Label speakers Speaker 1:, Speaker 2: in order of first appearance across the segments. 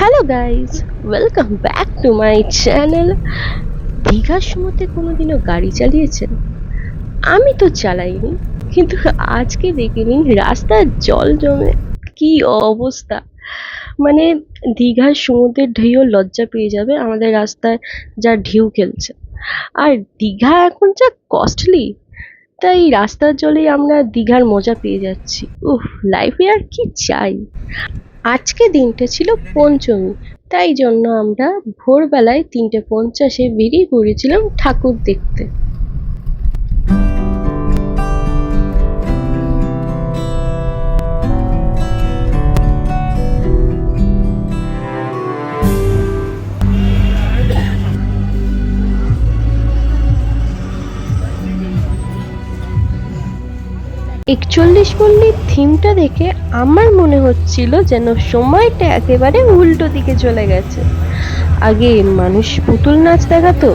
Speaker 1: Hello guys, welcome back to my channel. দীঘার সমুদ্রে কোনোদিনও গাড়ি চালিয়েছেন? আমি তো চালাইনি, কিন্তু আজকে দেখিনি রাস্তার জল জমে কি অবস্থা। মানে দীঘার সমুদ্রের ঢেউ লজ্জা পেয়ে যাবে আমাদের রাস্তায় যা ঢেউ খেলছে। আর দীঘা এখন যা কস্টলি, তাই রাস্তার জলেই আমরা দীঘার মজা পেয়ে যাচ্ছি। উফ, লাইফে আর কি চাই। আজকে দিনটা ছিল পঞ্চমী, তাই জন্য আমরা ভোরবেলায় ৩:৫০-এ বেরিয়ে পড়েছিলাম ঠাকুর দেখতে। একচল্লিশ পল্লীর থিমটা দেখে আমার মনে হচ্ছিল যেন সময়টা একেবারে উল্টো দিকে চলে গেছে। আগে মানুষ পুতুল নাচ দেখাতো,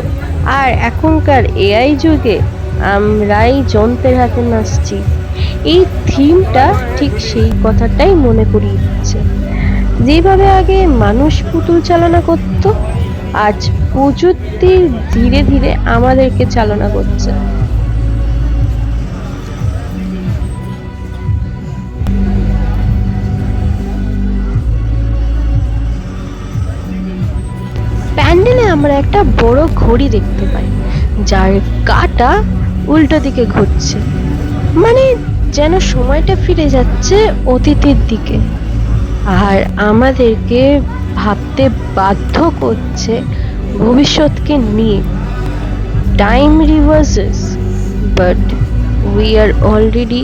Speaker 1: আর এখনকার এআই যুগে আমরাই যন্ত্রের হাতে নাচছি। এই থিমটা ঠিক সেই কথাটাই মনে করিয়ে দিচ্ছে। যেভাবে আগে মানুষ পুতুল চালনা করত, আজ প্রযুক্তি ধীরে ধীরে আমাদেরকে চালনা করছে। প্যান্ডেলে আমরা একটা বড় ঘড়ি দেখতে পাই, যার কাঁটা উল্টো দিকে ঘুরছে, মানে যেন সময়টা ফিরে যাচ্ছে অতীতের দিকে। আর আমাদেরকে ভাবতে বাধ্য করছে ভবিষ্যৎকে নিয়ে। Time reverses, but we are already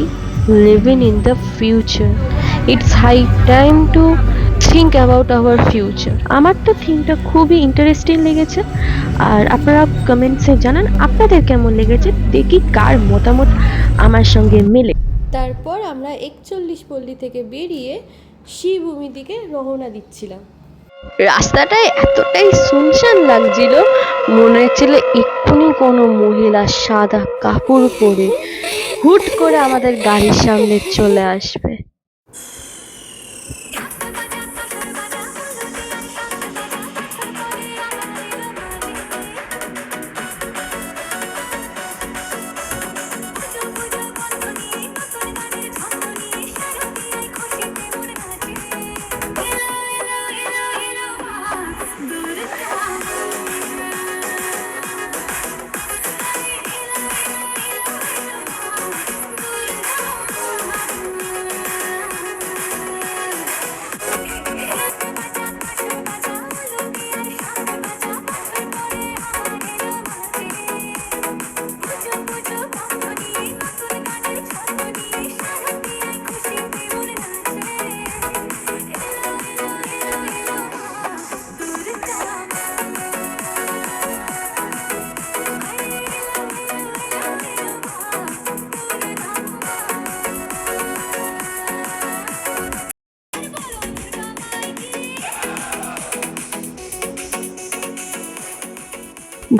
Speaker 1: living in the future. It's high time to think about our future. আমার তো থিমটা খুবই ইন্টারেস্টিং লেগেছে, আর আপনারা কমেন্টসে জানান আপনাদের কেমন লেগেছে, দেখি কার মতামত আমার সঙ্গে মেলে।
Speaker 2: তারপর আমরা ৪১ পল্লী থেকে বেরিয়ে শ্রীভূমির দিকে রওনা দিচ্ছিলাম।
Speaker 1: রাস্তাটায় এতটাই শুনশান লাগছিল, মনে হচ্ছিল এক্ষুনি কোনো মহিলা সাদা কাপড় পরে হুট করে আমাদের গাড়ির সামনে চলে আসবে।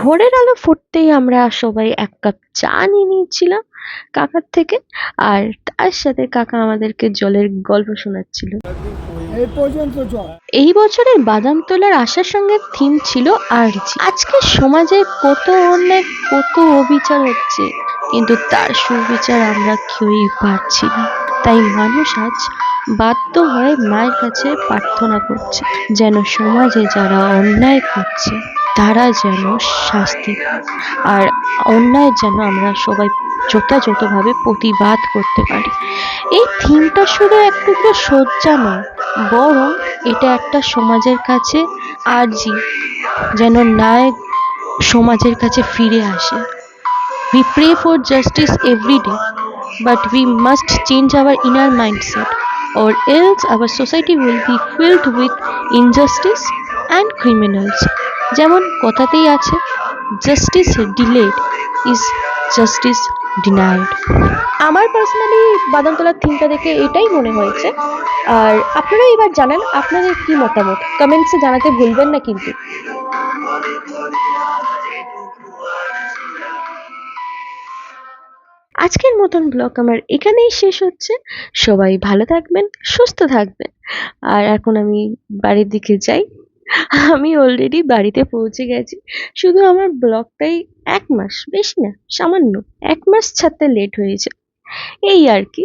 Speaker 1: ভোরের আলো ফুটতেই আমরা সবাই এক কাপ চা নিয়ে নিয়েছিলাম কাকার থেকে, আর তার সাথে কাকা আমাদেরকে জলের গল্প শোনাচ্ছিল। এই বছরের বাদাম তোলার আশার সঙ্গে থিম ছিল আরজি। আজকে সমাজে কত অন্যায়, কত অবিচার হচ্ছে, কিন্তু তার সুবিচার আমরা কেউই পারছি না। তাই মানুষ আজ বাধ্য হয়ে মায়ের কাছে প্রার্থনা করছে, যেন সমাজে যারা অন্যায় করছে তারা যেন শাস্তি পায়, আর অন্যায় যেন আমরা সবাই যথাযথভাবে প্রতিবাদ করতে পারি। এই থিমটা শুধু একটু সজ্জা নয়, বরং এটা একটা সমাজের কাছে আর্জি, যেন ন্যায় সমাজের কাছে ফিরে আসে। We pray for justice every day, but we must change our inner mindset, or else our society will be filled with injustice and criminals. যেমন কথাতেই আছে, justice delayed is justice denied. আমার পার্সোনালি বাদামতলার থিমটা দেখে এটাই মনে হয়েছে। আর আপনারা এবার জানান আপনাদের কি মতামত, কমেন্টসে জানাতে ভুলবেন না কিন্তু। আজকের মতন ব্লগ আমার এখানেই শেষ হচ্ছে। সবাই ভালো থাকবেন, সুস্থ থাকবেন, আর এখন আমি বাড়ির দিকে যাই। আমি অলরেডি বাড়িতে পৌঁছে গেছি। শুধু আমার ব্লগটাই 1 মাস, বেশি না, সামান্য 1 মাস ছাড়তে লেট হয়েছে, এই আর কি।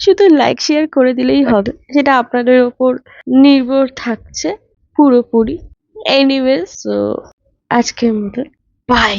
Speaker 1: শুধু লাইক শেয়ার করে দিলেই হবে, সেটা আপনাদের ওপর নির্ভর থাকছে পুরোপুরি। এনিওয়েজ, আজকের মতো বাই।